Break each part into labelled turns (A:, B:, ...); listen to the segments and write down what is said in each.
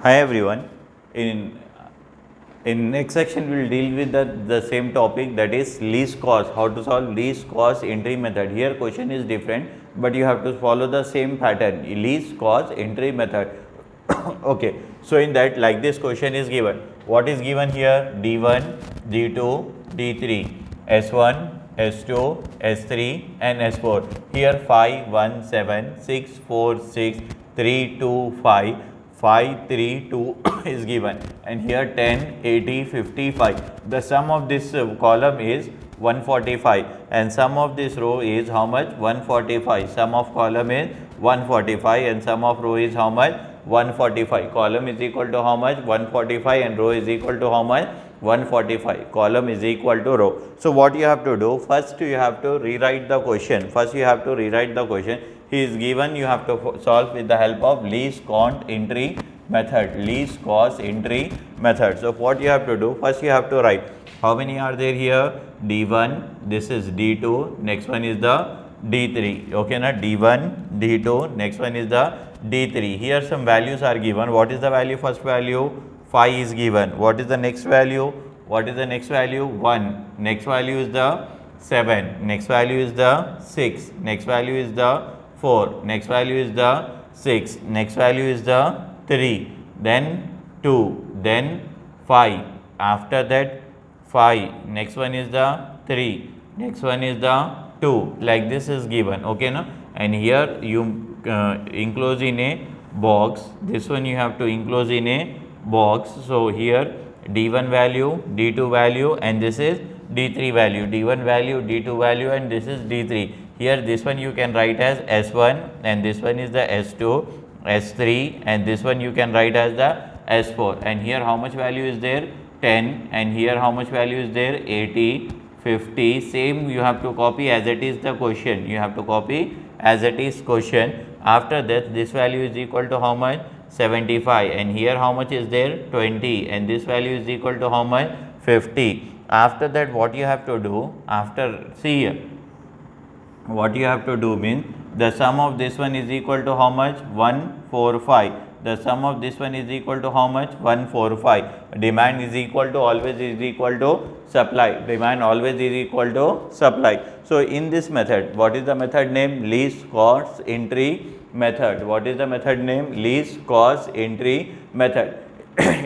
A: Hi everyone. In next section we will deal with the same topic, that is least cost. How to solve least cost entry method. Here question is different, but you have to follow the same pattern, least cost entry method. Okay. So in that, like this question is given. What is given here? D1, D2, D3, S1, S2, S3 and S4. Here 5, 1, 7, 6, 4, 6, 3, 2, 5. 5, 3, 2 is given, and here 10, 80, 55. The sum of this column is 145 and sum of this row is how much? 145. Sum of column is 145 and sum of row is how much? 145. Column is equal to how much? 145 and row is equal to how much? 145. Column is equal to row. So what you have to do? First you have to rewrite the question. He is given, you have to solve with the help of least cost entry method. So what you have to do? First you have to write how many are there here? D1, this is D2, next one is the D3. Okay, na? D1, D2, next one is the D3. Here some values are given. What is the value? First value 5 is given. What is the next value? 1. Next value is the 7. Next value is the 6. Next value is the 4. Next value is the 6. Next value is the 3. Then 2. Then 5. After that 5. Next one is the 3. Next one is the 2. Like this is given. Okay, no? And here you enclose in a box. This one you have to enclose in a box. So here D1 value, D2 value, and this is D3 value. D1 value, D2 value, and this is D3. Here this one you can write as S1 and this one is the S2, S3, and this one you can write as the S4. And here how much value is there? 10. And here how much value is there? 80, 50. Same you have to copy as it is the question. After that this value is equal to how much? 75. And here how much is there? 20. And this value is equal to how much? 50. After that what you have to do? See here. What you have to do means the sum of this one is equal to how much? 145. The sum of this one is equal to how much? 145. Demand is equal to always is equal to supply. So in this method, what is the method name? Least cost entry method.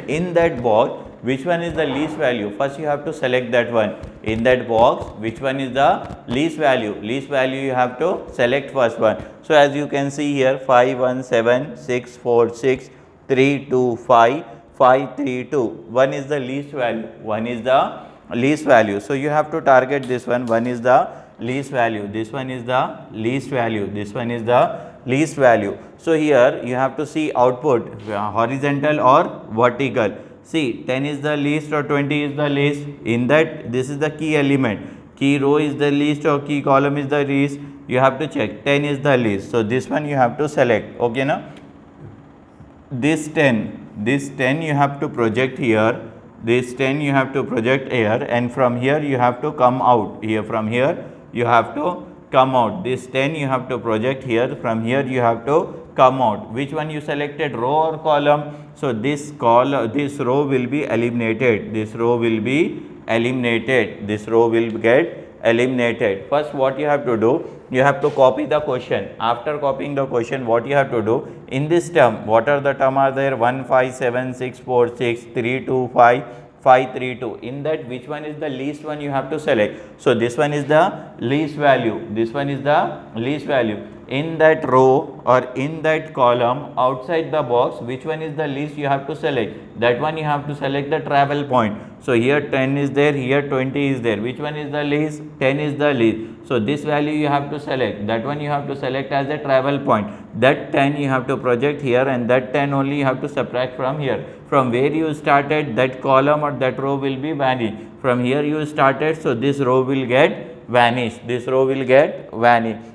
A: In that box, which one is the least value? First you have to select that one. In that box, which one is the least value? You have to select first one. So as you can see here, 5, 1, 7, 6, 4, 6, 3, 2, 5, 5, 3, 2. 1 is the least value. So you have to target this one. 1 is the least value. This one is the least value. So here you have to see output, horizontal or vertical. See, 10 is the least or 20 is the least. In that, this is the key element. Key row is the least or key column is the least. You have to check. 10 is the least. So this one you have to select. Okay, na? This 10 you have to project here. This 10 you have to project here, and from here you have to come out. From here you have to come out. This 10 you have to project here. From here you have to come out. Which one you selected, row or column? So this row will be eliminated. This row will get eliminated. First what you have to do? You have to copy the question. After copying the question, what you have to do? In this term, what are the term are there? 1, 5, 7, 6, 4, 6, 3, 2, 5, 5, 3, 2. In that, which one is the least one you have to select? So this one is the least value. In that row or in that column outside the box, which one is the least you have to select? That one you have to select the travel point. So here 10 is there, here 20 is there. Which one is the least? 10 is the least. So this value you have to select. That one you have to select as a travel point. That 10 you have to project here, and that 10 only you have to subtract from here. From where you started, that column or that row will be vanished. From here you started, so this row will get vanished.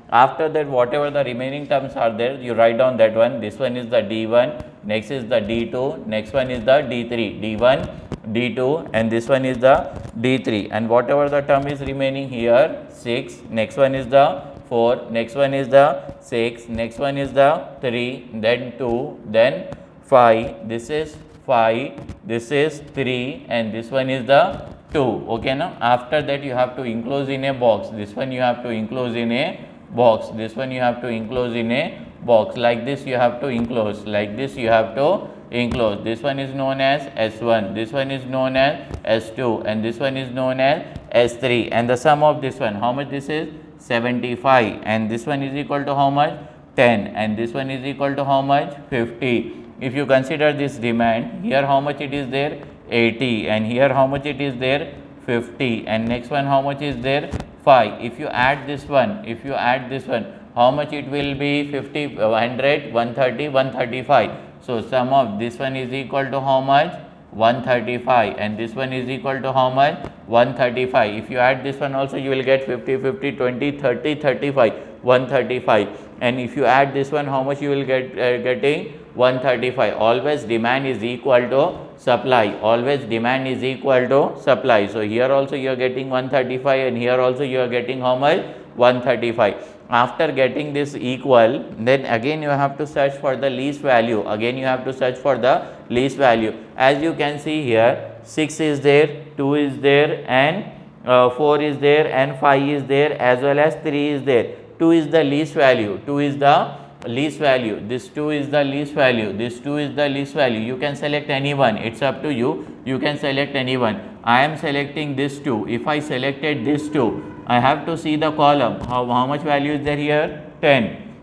A: After that, whatever the remaining terms are there, you write down that one. This one is the D1, next is the D2, next one is the D3. D1, D2, and this one is the D3. And whatever the term is remaining here, 6, next one is the 4, next one is the 6, next one is the 3, then 2, then 5, this is 5, this is 3, and this one is the 2. Okay, now after that you have to enclose in a box. This one you have to enclose in a box. This one you have to enclose in a box. Like this you have to enclose. Like this you have to enclose. This one is known as S1. This one is known as S2, and this one is known as S3. And the sum of this one, how much this is? 75. And this one is equal to how much? 10. And this one is equal to how much? 50. If you consider this demand, here how much it is there? 80, and here how much it is there? 50, and next one how much is there? 5. If you add this one, how much it will be? 50, 100, 130, 135. So sum of this one is equal to how much? 135, and this one is equal to how much? 135. If you add this one also, you will get 50, 50, 20, 30, 35, 135. And if you add this one, how much you will get? Getting 135. Always demand is equal to supply. Always demand is equal to supply. So here also you are getting 135, and here also you are getting how much? 135. After getting this equal, then again you have to search for the least value. Again you have to search for the least value. As you can see here, 6 is there, 2 is there, and 4 is there, and 5 is there, as well as 3 is there. 2 is the least value. 2 is the least value. This 2 is the least value. This 2 is the least value. You can select anyone. It's up to you. You can select anyone. I am selecting this 2. If I selected this 2, I have to see the column. How much value is there here? 10.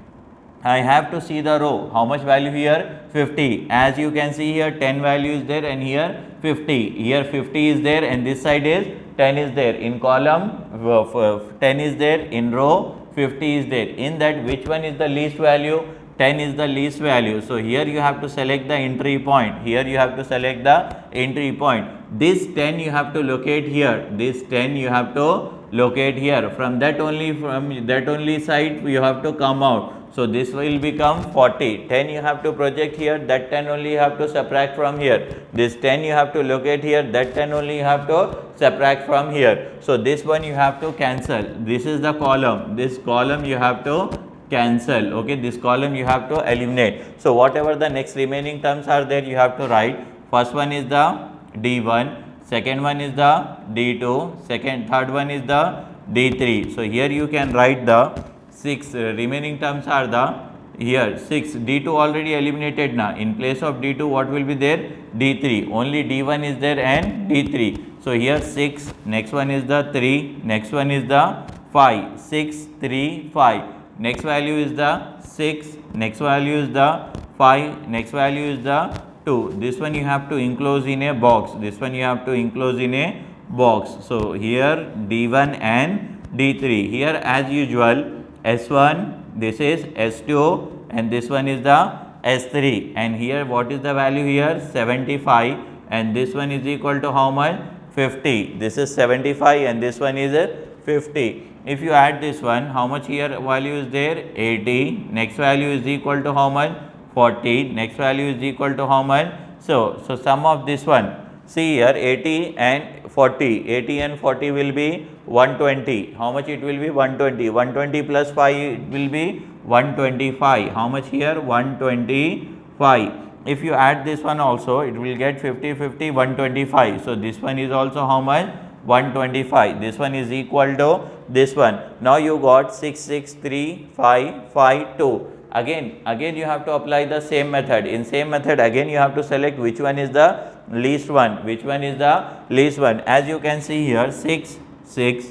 A: I have to see the row. How much value here? 50. As you can see here, 10 value is there, and here 50. Here 50 is there, and this side is 10 is there. In column 10 is there. In row 50 is there. In that, which one is the least value? 10 is the least value. So here you have to select the entry point. Here you have to select the entry point. This 10 you have to locate here. This 10 you have to locate here. From that only side you have to come out. So this will become 40. 10 you have to project here. That 10 only you have to subtract from here. This 10 you have to locate here. That 10 only you have to subtract from here. So this one you have to cancel. This is the column. This column you have to cancel. Okay, this column you have to eliminate. So whatever the next remaining terms are there, you have to write. First one is the D1, second one is the D2, third one is the D3. So here you can write the 6 remaining terms are the here 6. D2 already eliminated now. In place of D2, what will be there? D3. Only D1 is there and D3. So here 6, next one is the 3, next one is the 5, 6, 3, 5. Next value is the 6, next value is the 5, next value is the 2. This one you have to enclose in a box. This one you have to enclose in a box. So here D1 and D3. Here as usual S1, this is S2, and this one is the S3. And here what is the value here? 75, and this one is equal to how much? 50. This is 75 and this one is 50. If you add this one, how much here value is there? 80. Next value is equal to how much? 40. Next value is equal to how much? So sum of this one. See here 80 and 40. 80 and 40 will be 120. How much it will be? 120. 120 plus 5 it will be 125. How much here? 125. If you add this one also, it will get 50, 50, 125. So this one is also how much? 125. This one is equal to this one. Now you got 6, 6, 3, 5, 5, 2. Again you have to apply the same method. In same method again you have to select which one is the least one. Which one is the least one? As you can see here 6, 6,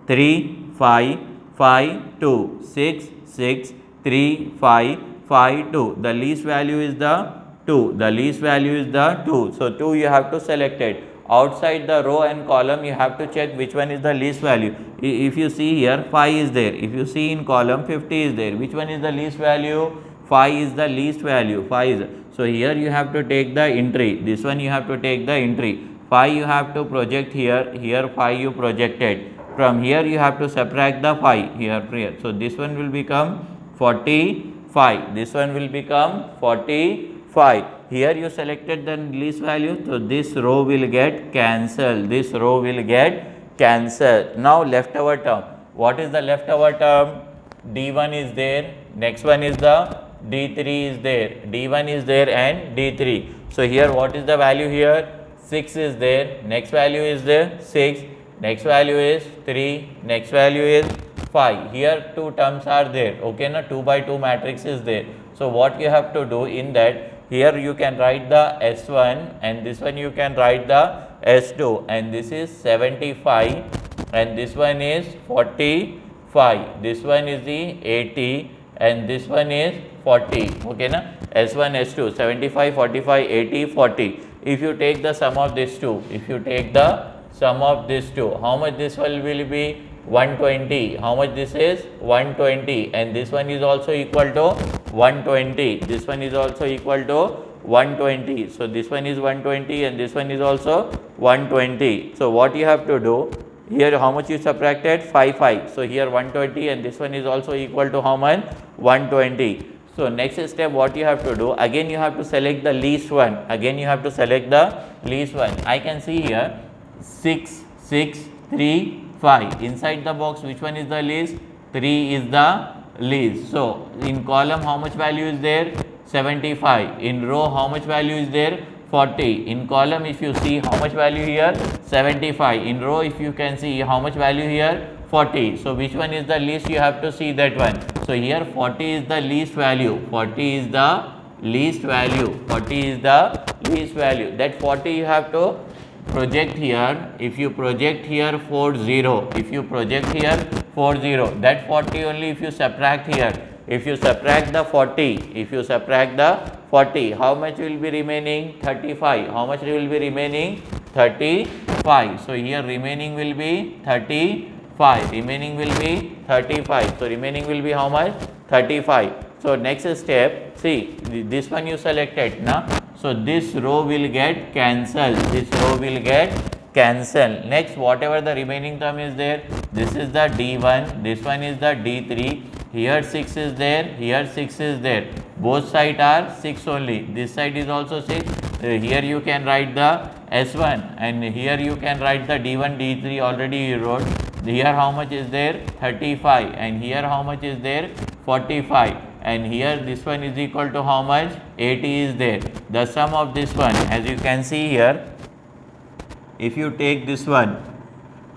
A: 3, 5, 5, 2. 6, 6, 3, 5, 5, 2. The least value is the 2. The least value is the 2. So 2 you have to select it. Outside the row and column you have to check which one is the least value. If you see here 5 is there. If you see in column 50 is there. Which one is the least value? 5 is the least value. 5 is. So here you have to take the entry. This one you have to take the entry. 5 you have to project here. Here 5 you projected. From here you have to subtract the 5 here. So this one will become 45. This one will become 45. Here you selected the least value, so this row will get cancelled. This row will get cancelled. Now leftover term. What is the leftover term? D1 is there. Next one is the D3 is there, D1 is there and D3. So here what is the value here? 6 is there, next value is there 6, next value is 3, next value is 5. Here two terms are there, okay na, 2 by 2 matrix is there. So what you have to do in that, here you can write the S1 and this one you can write the S2, and this is 75 and this one is 45, this one is the 80 and this one is 40, okay na, S1 S2 75 45 80 40. If you take the sum of these two, if you take the sum of these two, how much this will be? 120. How much this is? 120, and this one is also equal to 120. This one is also equal to 120. So this one is 120 and this one is also 120. So what you have to do here, how much you subtracted? 5. So here 120 and this one is also equal to how much? 120. So next step what you have to do, again you have to select the least one, again you have to select the least one. I can see here 6, 6, 3, 5. Inside the box which one is the least? 3 is the least. So in column how much value is there? 75. In row how much value is there? 40. In column if you see how much value here? 75. In row if you can see how much value here? 40. So which one is the least? You have to see that one. So here 40 is the least value. 40 is the least value. 40 is the least value. That 40 you have to project here. If you project here 40, if you project here 40, that 40 only if you subtract here. If you subtract the 40, if you subtract the 40, how much will be remaining? 35. How much will be remaining? 35. So here remaining will be 35. Remaining will be 35. So remaining will be how much? 35. So next step, see this one you selected na. So this row will get cancelled. This row will get cancelled. Next, whatever the remaining term is there, this is the D1, this one is the D3. Here 6 is there, here 6 is there. Both sides are 6 only. This side is also 6. Here you can write the S1 and here you can write the D1, D3 already you wrote. Here how much is there? 35, and here how much is there? 45, and here this one is equal to how much? 80 is there. The sum of this one, as you can see here, if you take this one,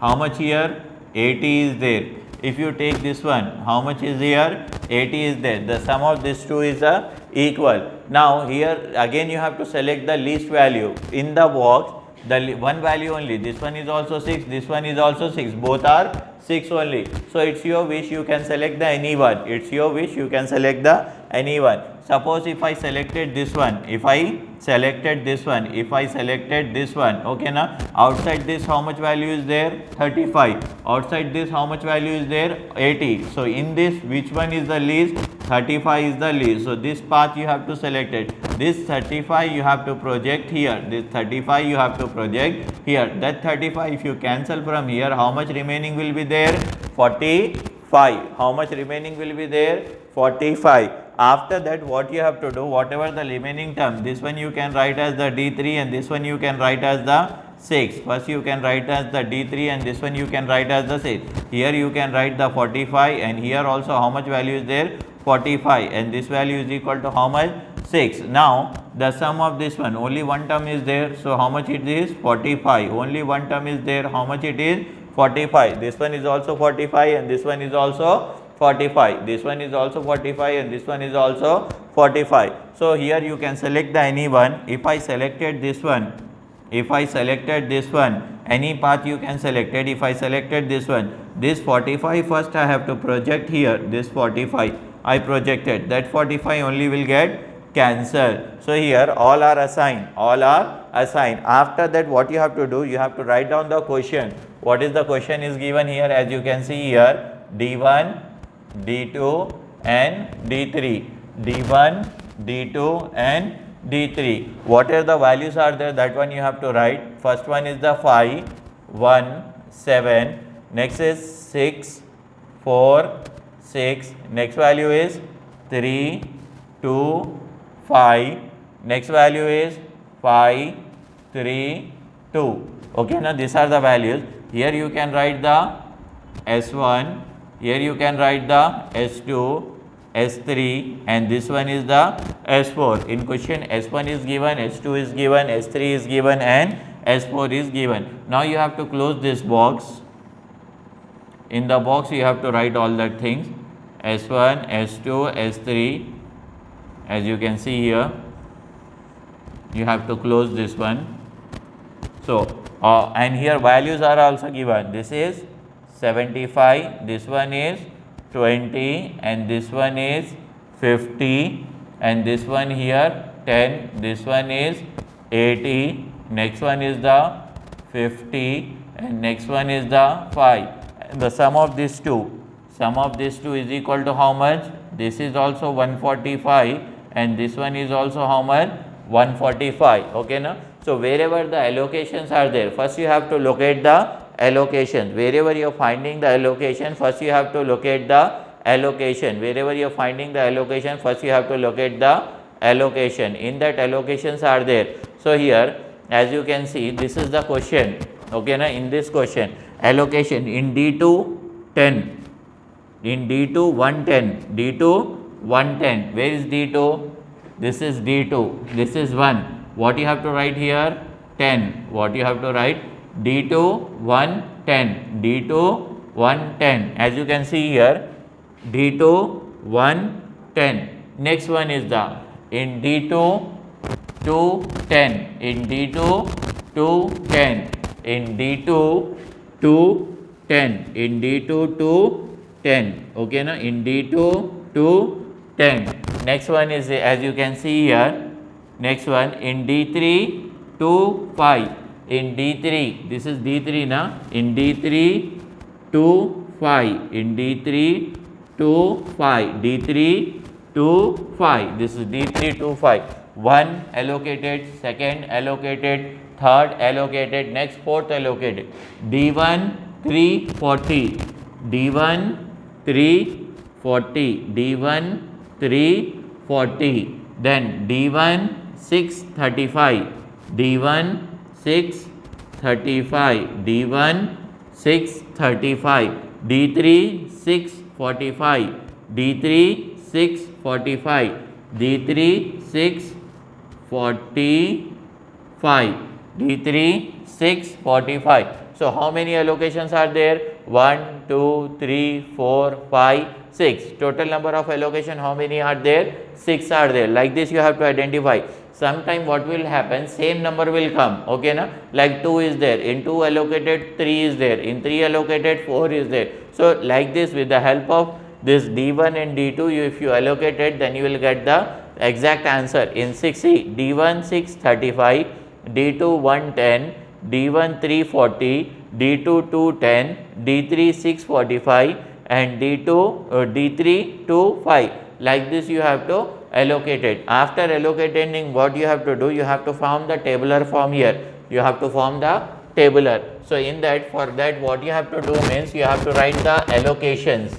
A: how much here? 80 is there. If you take this one, how much is here? 80 is there. The sum of these two is equal. Now here again you have to select the least value in the box. The one value only. This one is also 6. This one is also 6. Both are 6 only. So it's your wish. You can select the any one. It's your wish. You can select the any one. Suppose if I selected this one, if I selected this one, if I selected this one, okay na, outside this how much value is there? 35. Outside this how much value is there? 80. So in this which one is the least? 35 is the least. So this path you have to select it. This 35 you have to project here. This 35 you have to project here. That 35 if you cancel from here, how much remaining will be there? 45. How much remaining will be there? 45. After that what you have to do, whatever the remaining term, this one you can write as the D3 and this one you can write as the 6. First you can write as the D3 and this one you can write as the 6. Here you can write the 45 and here also how much value is there? 45, and this value is equal to how much? 6. Now the sum of this one, only one term is there. So how much it is? 45. Only one term is there. How much it is? 45. This one is also 45 and this one is also 45. This one is also 45 and this one is also 45. So here you can select the any one. If I selected this one, if I selected this one, any path you can select it. If I selected this one, this 45 first I have to project here. This 45 I projected. That 45 only will get cancelled. So here all are assigned. All are assigned. After that what you have to do? You have to write down the question. What is the question is given here? As you can see here, D1, D2 and D3. D1, D2 and D3. Whatever the values are there, that one you have to write. First one is the 5, 1, 7. Next is 6, 4, 6. Next value is 3, 2, 5. Next value is 5, 3, 2. Okay, now these are the values. Here you can write the S1. Here you can write the S2, S3 and this one is the S4. In question S1 is given, S2 is given, S3 is given and S4 is given. Now you have to close this box. In the box you have to write all that things, S1, S2, S3, as you can see here. You have to close this one. So, and here values are also given. This is 75, this one is 20 and this one is 50 and this one here 10, this one is 80, next one is the 50 and next one is the 5. And the sum of these two is equal to how much? This is also 145 and this one is also how much? 145. Okay, now. So, wherever the allocations are there, first you have to locate the allocations. Wherever you are finding the allocation, first you have to locate the allocation. Wherever you are finding the allocation, first you have to locate the allocation. In that allocations are there. So, here as you can see, this is the question. Okay, now in this question, allocation in D2 10, in D2 110, D2 110. Where is D2? This is D2, this is 1. What you have to write here? 10. What you have to write? D2 110, D2 110. As you can see here, D2 110. Next one is the in D2 210, in D2 210, in D2 210, in D2 210. Okay, now in D2 210. Next one is as you can see here. Next one in D3 2 5, in D3, this is D3 now, in D3 2 5, in D3 2 5, D3 2 5, this is D3 2 5, 1 allocated, second allocated, third allocated, next fourth allocated, D1 340, D1 340, D1 340, then D1 635, D1 635, D1 635, D3 645, D3 645, D3 645, D3 645. So, how many allocations are there? 1, 2, 3, 4, 5, 6. Total number of allocation, how many are there? 6 are there. Like this you have to identify. Sometime what will happen, same number will come, okay na? Like 2 is there, in 2 allocated 3 is there, in 3 allocated 4 is there. So, like this with the help of this D1 and D2, if you allocate it, then you will get the exact answer. In 6C, D1 635, D2 110, D1 340, D2 210, D3 645 and D3 25. Like this you have to allocate it. After allocating, what you have to do? You have to form the tabular form here. You have to form the tabular. So, in that, for that what you have to do means you have to write the allocations.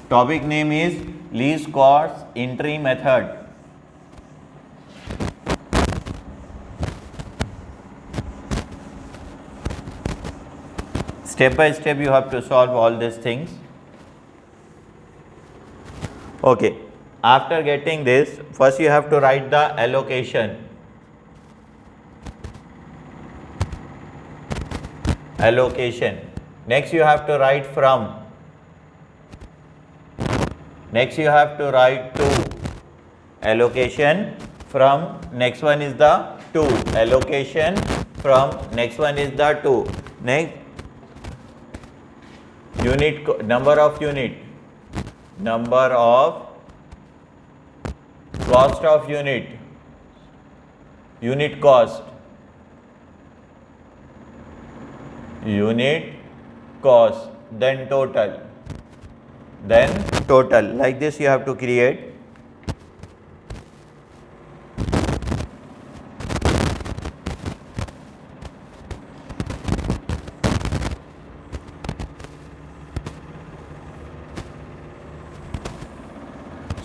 A: Topic name is least cost entry method. Step by step you have to solve all these things. Okay. After getting this, first you have to write the allocation. Allocation. Next you have to write from. Next you have to write to. Allocation from. Next one is the to. Allocation from. Next one is the to. Next unit, number of unit, number of cost of unit, unit cost, unit cost, then total, like this you have to create.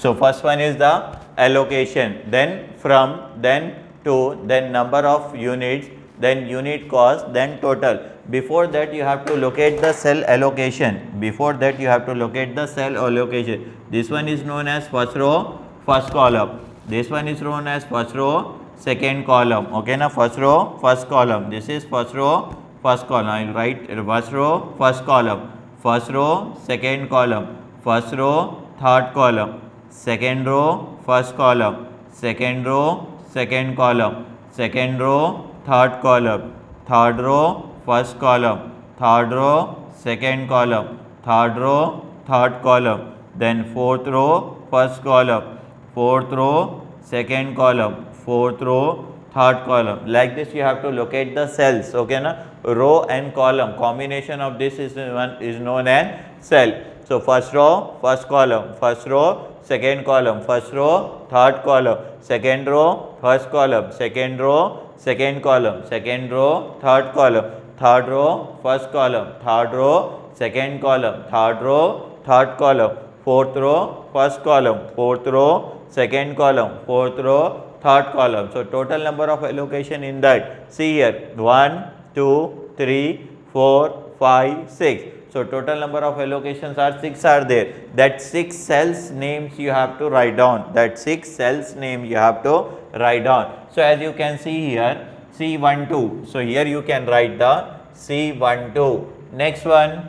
A: So, first one is the allocation, then from, then 2, then number of units, then unit cost, then total. Before that you have to locate the cell allocation. Before that you have to locate the cell allocation. This one is known as first row, first column. This one is known as first row, second column. Okay, now first row, first column. This is first row, first column. I will write first row, first column. First row, second column. First row, third column. Second row, first column. Second row, second column. Second row, third column. Third row, first column. Third row, second column. Third row, third column. Then fourth row, first column. Fourth row, second column. Fourth row, third column. Like this you have to locate the cells. Okay, na? Row and column combination of this is known as cell. So first row, first column. First row, second column. First row, third column. Second row, first column. Second row, second column. Second row, third column. Third row, first column. Third row, second column. Third row, third column. Fourth row, first column. Fourth row, second column. Fourth row, third column. So total number of allocation in that. See here, 1, 2, 3, 4, 5, 6. So total number of allocations are 6 are there. That 6 cells names you have to write down. That 6 cells name you have to write down. So as you can see here, C12. So here you can write the C12. Next one,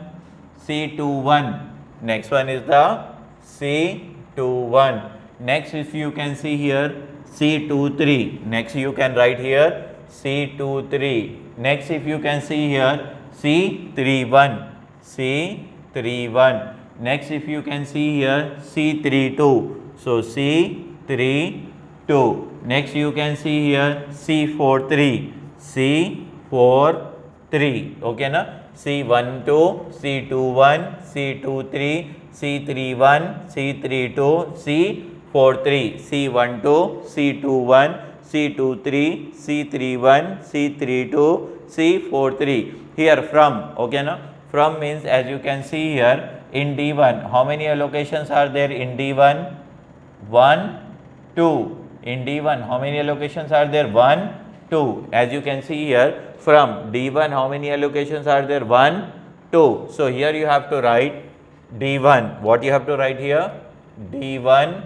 A: C21. Next one is the C21. Next, if you can see here, C23. Next you can write here C23. Next, if you can see here, C31. C31. Next, if you can see here, C32. So C32. Next, you can see here C43. C43. Okay, na? C12, C21, C23, C31, C32, C43, C12, C21, C23, C31, C32, C43. Here from, okay, na? From means as you can see here in D1, how many allocations are there in D1? 1, 2. In D1, how many allocations are there? 1, 2. As you can see here, from D1, how many allocations are there? 1, 2. So here you have to write D1. What you have to write here? D1.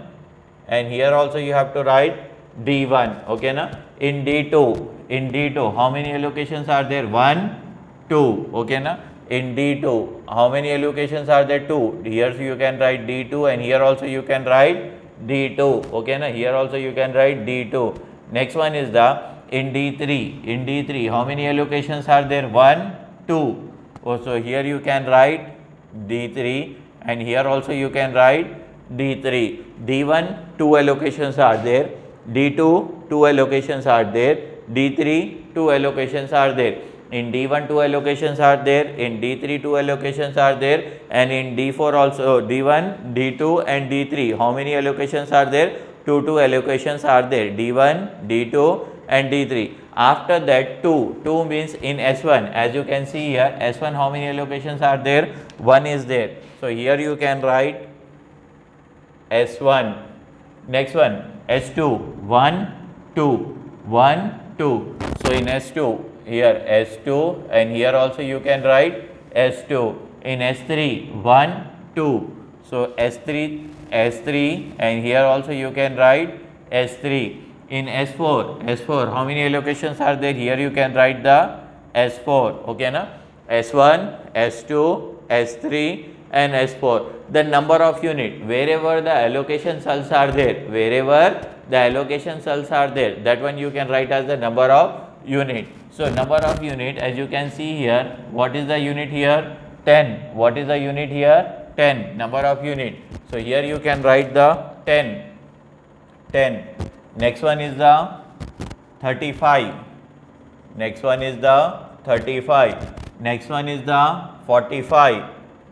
A: And here also you have to write D1. Okay, na? In D2, how many allocations are there? 1, 2. Okay, na? In D2, how many allocations are there? 2. Here you can write D2 and here also you can write D2. Okay, na? Here also you can write D2. Next one is the in D3. In D3, how many allocations are there? 1, 2. So here you can write D3 and here also you can write D3. D1, 2 allocations are there. D2, 2 allocations are there. D3, 2 allocations are there. In D1, 2 allocations are there. In D3, 2 allocations are there. And in D4 also, D1, D2 and D3. How many allocations are there? 2 allocations are there. D1, D2 and D3. After that 2 means in S1. As you can see here, S1 how many allocations are there? 1 is there. So here you can write S1. Next one, S2, 1, 2, 1, 2. So in S2, here S2 and here also you can write S2. In S3, 1, 2. So S3 and here also you can write S3. In S4, how many allocations are there? Here you can write the S4. Okay, na? S1, S2, S3 and S4. The number of unit, wherever the allocation cells are there, that one you can write as the number of unit. So number of unit, as you can see here, what is the unit here? 10. What is the unit here? 10. Number of unit. So here you can write the 10. Next one is the 35. Next one is the 35. Next one is the 45.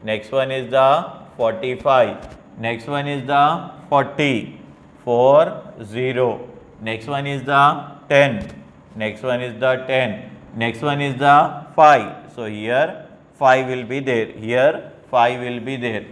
A: Next one is the 45. Next one is the 40. 40. Next one is the 10. Next one is the 10. Next one is the 5. So here 5 will be there. Here 5 will be there.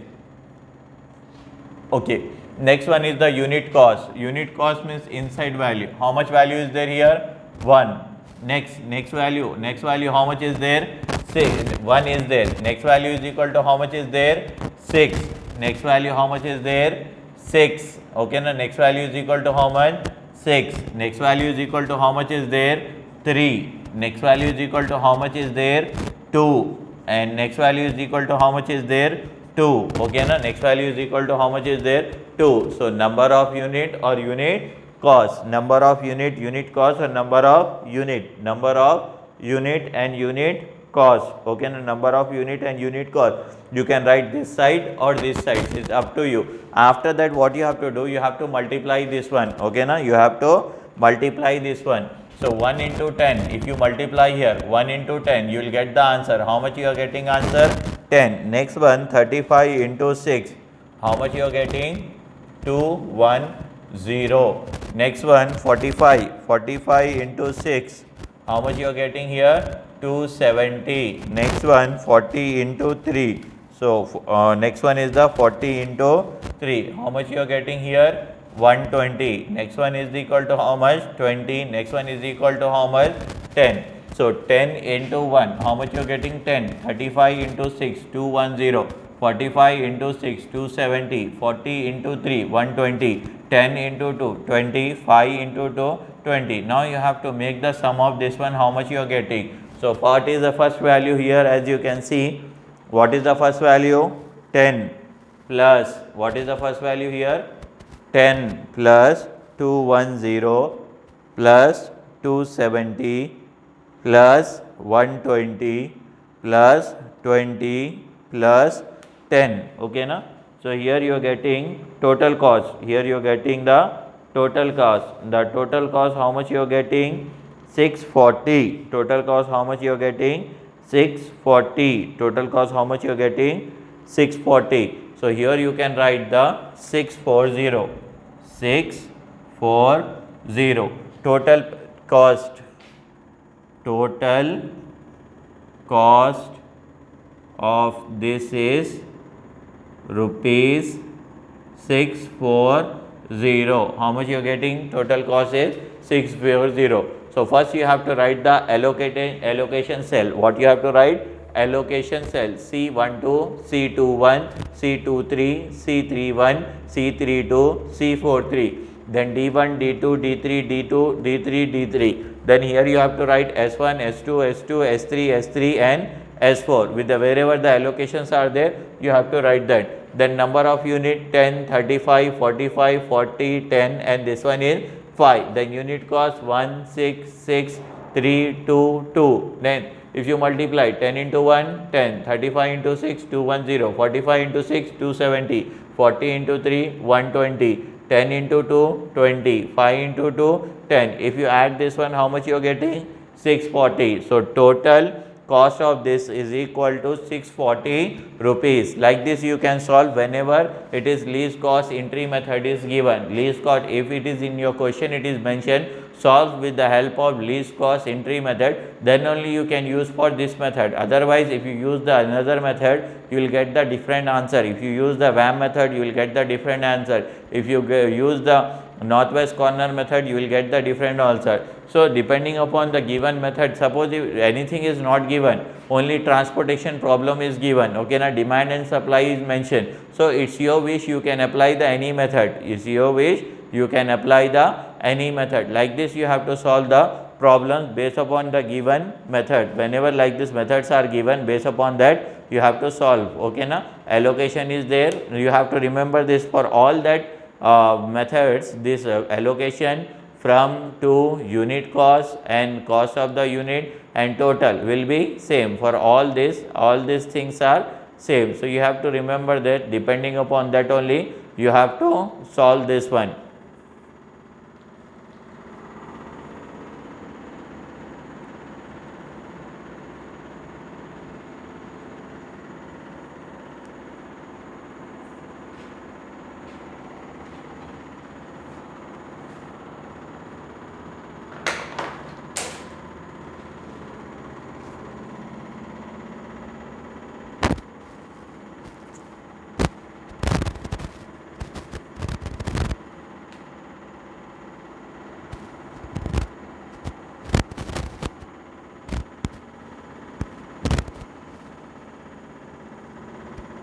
A: Okay. Next one is the unit cost. Unit cost means inside value. How much value is there here? 1. Next value. Next value how much is there? 6. 1 is there. Next value is equal to how much is there? 6. Next value how much is there? 6. Okay, now next value is equal to how much? 6. Next value is equal to how much is there? 3. Next value is equal to how much is there? 2. And next value is equal to how much is there? 2. Okay, na? Next value is equal to how much is there? 2. So, number of unit or unit cost. Number of unit cost or number of unit. Number of unit and unit cost. Okay, na? Number of unit and unit cost. You can write this side or this side. It's up to you. After that, what you have to do? You have to multiply this one. Okay, na? You have to multiply this one. So, 1 into 10, if you multiply here 1 into 10, you will get the answer. How much you are getting answer? 10. Next one 35 into 6. How much you are getting? 210. Next one 45. 45 into 6. How much you are getting here? 270. Next one 40 into 3. So, next one is the 40 into 3. How much you are getting here? 120. Next one is equal to how much? 20. Next one is equal to how much? 10. So, 10 into 1. How much you are getting? 10. 35 into 6. 210. 45 into 6. 270. 40 into 3. 120. 10 into 2. 20. 5 into 2. 20. Now, you have to make the sum of this one. How much you are getting? So, what is the first value here? As you can see, what is the first value? 10 plus, what is the first value here? 10 plus 210 plus 270 plus 120 plus 20 plus 10. Okay, na? So, here you are getting total cost. Here you are getting the total cost. The total cost how much you are getting? 640. Total cost how much you are getting? 640. Total cost how much you are getting? 640. So, here you can write the 640. 640. Total cost. Total cost of this is rupees 640. How much you are getting? Total cost is 640. So, first you have to write the allocation cell. What you have to write? Allocation cell C12, C21, C23, C31, C32, C43. Then D1, D2, D3, D2, D3, D3. Then here you have to write S1, S2, S2, S3, S3 and S4. With the wherever the allocations are there, you have to write that. Then number of unit 10, 35, 45, 40, 10 and this one is 5. Then unit cost 1, 6, 6, 3, 2, 2. Then if you multiply 10 into 1, 10, 35 into 6, 210, 45 into 6, 270, 40 into 3, 120, 10 into 2, 20, 5 into 2, 10. If you add this one, how much you are getting? 640. So, total cost of this is equal to 640 rupees. Like this you can solve whenever it is least cost entry method is given. Least cost, if it is in your question it is mentioned, solve with the help of least cost entry method, then only you can use for this method. Otherwise, if you use the another method, you will get the different answer. If you use the VAM method, you will get the different answer. If you use the northwest corner method, you will get the different answer. So, depending upon the given method, suppose if anything is not given, only transportation problem is given, okay, now demand and supply is mentioned. So, it's your wish, you can apply the any method. It's your wish, you can apply the any method. Like this you have to solve the problems based upon the given method. Whenever like this methods are given, based upon that you have to solve, okay, na? Allocation is there, you have to remember this for all that methods. This allocation from to unit cost and cost of the unit and total will be same for all these things are same. So, you have to remember that depending upon that only you have to solve this one.